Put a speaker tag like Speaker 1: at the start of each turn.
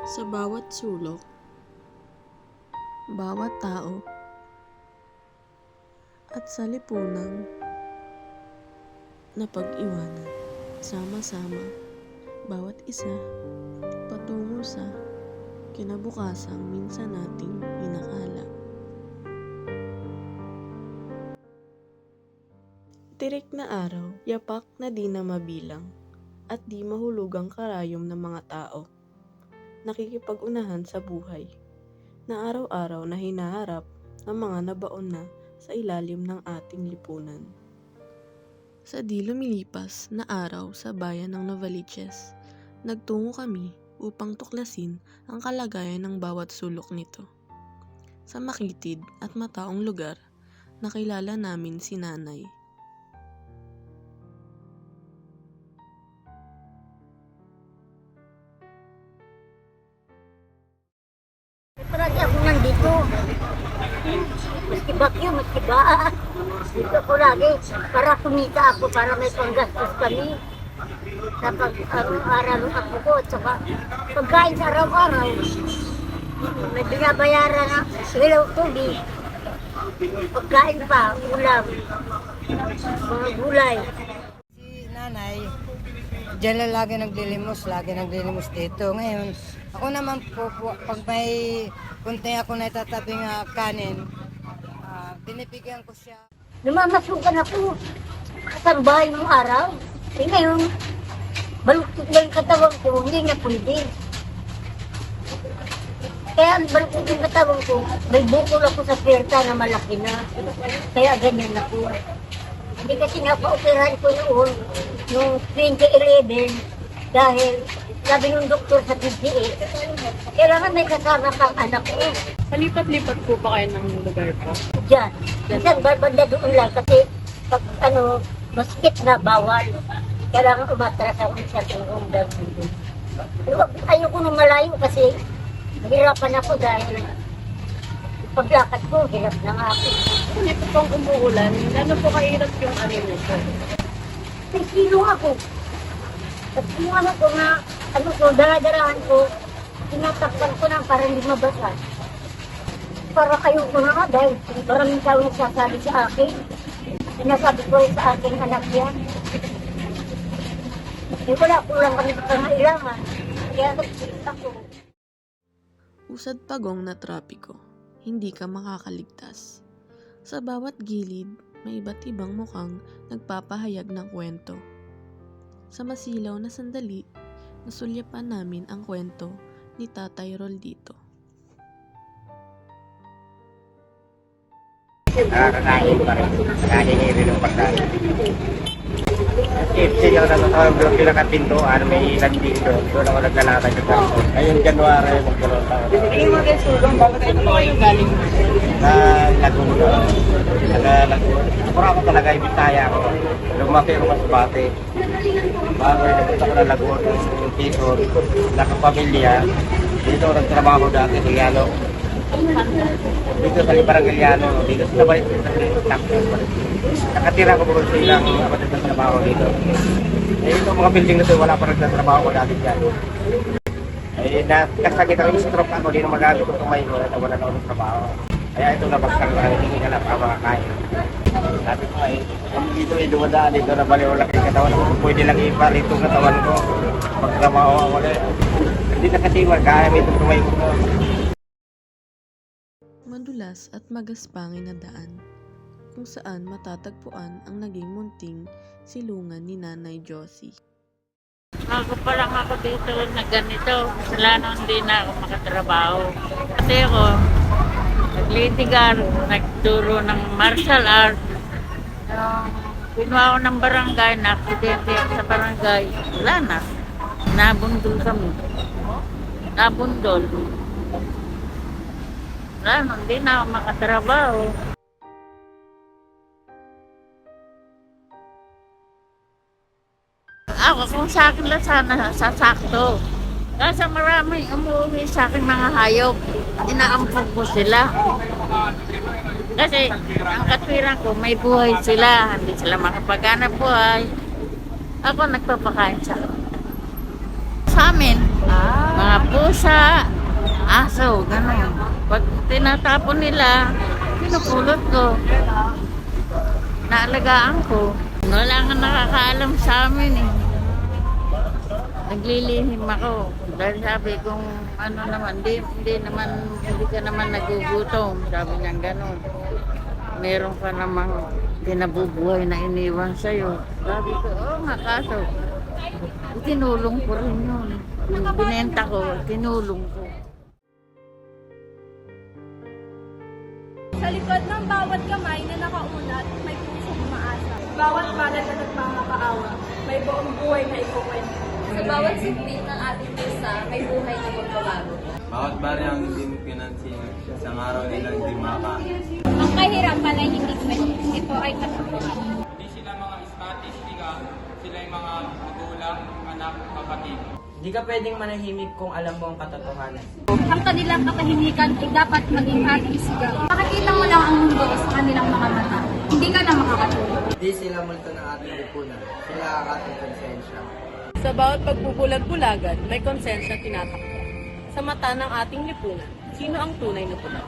Speaker 1: Sa bawat sulok, bawat tao, at sa lipunang na pag-iwanan, sama-sama, bawat isa, patungo sa kinabukasang minsan nating inakala. Tirik na araw, yapak na di na mabilang, at di mahulugang karayom ng mga tao. Nakikipag-unahan sa buhay, na araw-araw na hinaharap ng mga nabaon na sa ilalim ng ating lipunan. Sa di lumilipas na araw sa bayan ng Novaliches, nagtungo kami upang tuklasin ang kalagayan ng bawat sulok nito. Sa makitid at mataong lugar, nakilala namin si Nanay.
Speaker 2: Parati ako nandito. Maski bakyo, maski baa. Dito ako lagi para kumita ako, para may panggastos kami. Sa pag-aral ng ako ko, at saka pagkain sa araw-araw. May binabayaran na ilaw tubig. Pagkain pa, ulam, mga gulay.
Speaker 3: Si nanay, diyan lang lagi naglilimos dito. Ngayon, ako naman po, pag may kunti ako natatabing kanin, binibigyan ko siya.
Speaker 2: Namamasukan ako kasambay ng araw. Eh ngayon, baluktot na yung katawan ko, hindi na pwede. Kaya ang baluktot yung katawan ko, may bukol ako sa perta na malaki na. Kaya ganyan ako. Hindi kasi napa-operahan ko noon, noong 2011, dahil sabi ng doktor sa PGA, kailangan may kasama kang anak ko.
Speaker 1: Palipat-lipat po ba kayo ng lugar po?
Speaker 2: Diyan. Minsan barbanda doon lang kasi pag masikip na bawal. Kailangan umatras ako sa tingong dito. Ayoko nung malayo kasi nahirapan ako dahil paglakad ko, hirap na nga ako.
Speaker 1: Kung ito pong umuulan, gano'n po kahirap yung ano nyo po?
Speaker 2: May silong ako. At yung ano ko na, daradarahan ko, tinatakpan ko na para hindi mabasa. Para kayo ko na nga dahil maraming tao nagsasabi sa akin. Sinasabi ko sa aking anak yan. Eh wala ko lang kami sa pangailangan. Kaya nagsilita ko.
Speaker 1: Usad pagong na trapiko, hindi ka makakaligtas. Sa bawat gilid, may iba't ibang mukhang nagpapahayag ng kwento. Sa masilaw na sandali, nasulyapan namin ang kwento ni Tatay Roldito.
Speaker 4: Nakakakain pa rin. Nakakingiri ng pagkain. KFC yung natutawag blok pinakapintuan, may ilan dito. Doon ako naglalakad sa kanto. Ngayong January, magkaroon tayo.
Speaker 1: Yung mga sulong, bakit ano po kayong galing?
Speaker 4: Sa Laguna. Siguro ako talaga, ibitaya ako. Lumaki ako sa Bate. Bago yung nagpunta ko na Laguna, yung Tizon, nakapamilya. Dito nagtrabaho dati sa Yalo. Dito sa Barangaliano, dito sa Labay, nakatira ko po silang kapatid na trabaho dito. Eh, itong mga building na ito, wala pa nagtatrabaho ko dati dyan. Eh, nakasakit ako yung stroke ako, di na magalit ko itong may wala na ako ng trabaho. Kaya ito nabagsak ko, hindi ka na pa makakain. Sabi ko ay, dito ay dumadaan dito na bali wala kay katawan ko, pwede lang ipalit itong katawan ko. Pagtrabaho ako ulit. Hindi nakatiwag, kaya may itong tumay ko.
Speaker 1: Madulas at magaspangin na daan, kung saan matatagpuan ang naging munting silungan ni Nanay Josie.
Speaker 5: Bago pa lang ako dito na ganito, kasalanan hindi na ako makatrabaho. Kasi ako, naglitigar, nagturo ng martial art. Pinuha ako ng barangay, na-aksidente ako sa barangay. Wala na. Nabundol kami. Nabundol. Wala, hindi na ako makatrabaho. Ako, kung sa akin lang sana, sasakto. Kasi maraming umuwi sa akin mga hayop. Inaampog ko sila. Kasi ang katwiran ko, may buhay sila. Hindi sila makapaghanap buhay. Ako nagpapakain sa amin. Sa amin, mga mga pusa, aso, gano'n. Pag tinatapon nila, pinupulot ko. Naalagaan ko. Wala nga nakakaalam sa amin eh. Naglilihim ako. Dahil sabi kong ano naman, hindi ka naman nagugutom. Sabi niya gano'n. Meron ka namang pinabubuhay na iniwan sa'yo. Sabi ko, oo nga kaso. Tinulong ko rin yun. Yung binenta ko, tinulong ko.
Speaker 6: Sa likod ng bawat kamay na nakaunat, may pusong umaasa. Bawat palad na nagmamakaawa, may buong buhay na ikukwento. Sa bawat sikli ng ating isa, may buhay na magbabago.
Speaker 7: Bawat baryang hindi pinansin, isang araw nilang hindi makakain.
Speaker 6: Ang kahirapan ay hindi kwento. Ito ay katotohanan.
Speaker 8: Hindi sila mga statistika, sila yung mga magulang, anak, kapatid.
Speaker 9: Hindi ka pwedeng manahimik kung alam mo ang katotohanan.
Speaker 6: Ang kanilang katahimikan ay dapat maging ating sigaw. Makikita mo lang ang mundo sa kanilang mga mata. Hindi ka na makakatulog.
Speaker 9: Hindi sila multo ng ating lipunan. Sila ang ating konsensya.
Speaker 10: Sa bawat pagbubulag-bulagan, may konsensya tinatakbo. Sa mata ng ating lipunan, sino ang tunay na pulat?